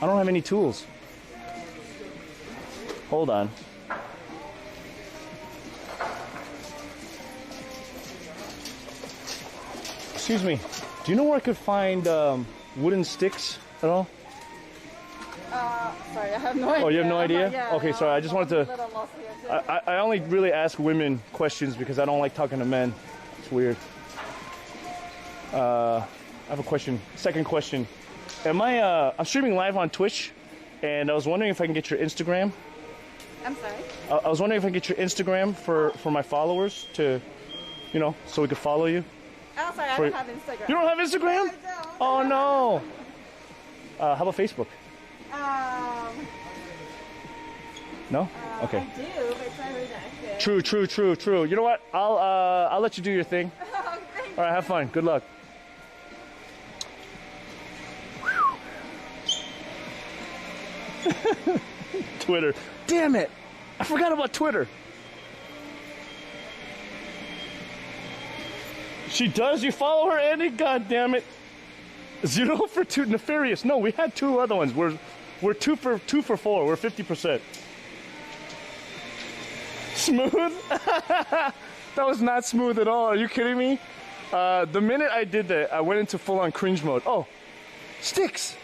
I don't have any tools. Hold on. Excuse me. Do you know where I could find wooden sticks at all? Sorry, I have no idea. Oh, you have no idea? Yeah, okay, sorry. I just wanted I'm a to. little lost here too. I only really ask women questions because I don't like talking to men. It's weird. I have a question. Second question. I'm streaming live on Twitch, and I was wondering if I can get your Instagram. I'm sorry? I was wondering if I can get your Instagram for my followers to, so we could follow you. Oh, sorry, I don't have Instagram. You don't have Instagram? No, I don't. Oh, no. How about Facebook? No? Okay. I do, but it's not really active. True. You know what? I'll let you do your thing. Oh, thank you. All right, have fun. Good luck. Twitter. Damn it. I forgot about Twitter. She does? You follow her, Andy? God damn it. 0 for 2. Nefarious. No, we had 2 other ones. We're 2 for 4. We're 50%. Smooth? That was not smooth at all. Are you kidding me? The minute I did that, I went into full-on cringe mode. Oh, sticks.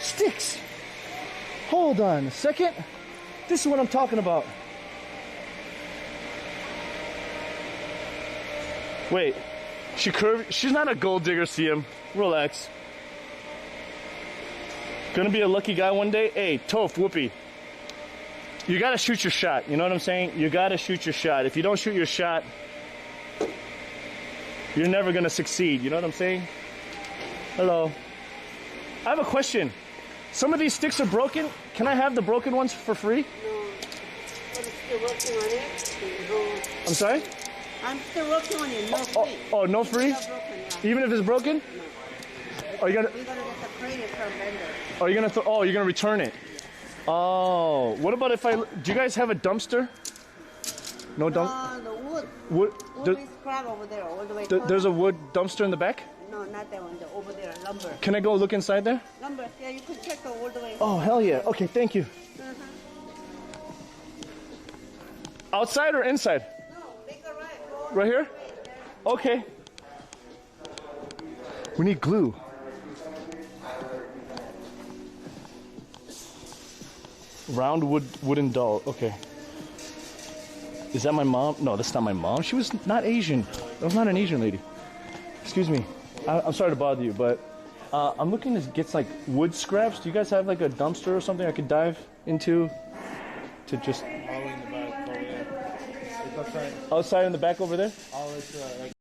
Sticks. Hold on a second. This is what I'm talking about. Wait, she's not a gold digger, CM. Relax. Gonna be a lucky guy one day? Hey, Toph, Whoopi. You gotta shoot your shot, you know what I'm saying? You gotta shoot your shot. If you don't shoot your shot, you're never gonna succeed, you know what I'm saying? Hello. I have a question. Some of these sticks are broken. Can I have the broken ones for free? No, I'm still working on it. I'm sorry? I'm still working on it. No free. Oh, no free? It's not broken, yeah. Even if it's broken? No. Are you gonna? We're gonna get the credit from vendor. Are you gonna? You're gonna return it. Oh, what about if I? Do you guys have a dumpster? No dump. The wood. Wood. Wood is crap over there, all the way. There's a wood dumpster in the back. No, not that one. The over there, lumber. Can I go look inside there? Lumber. Yeah, you can check all the way. Oh hell yeah! Okay, thank you. Outside or inside? No, make a right. Go Right here? Okay. We need glue. Round wooden doll. Okay. Is that my mom? No, that's not my mom. She was not Asian. That was not an Asian lady. Excuse me. I'm sorry to bother you, but I'm looking to get like wood scraps. Do you guys have like a dumpster or something I could dive into to just... All in the back, oh yeah. It's outside. Outside in the back over there? All it's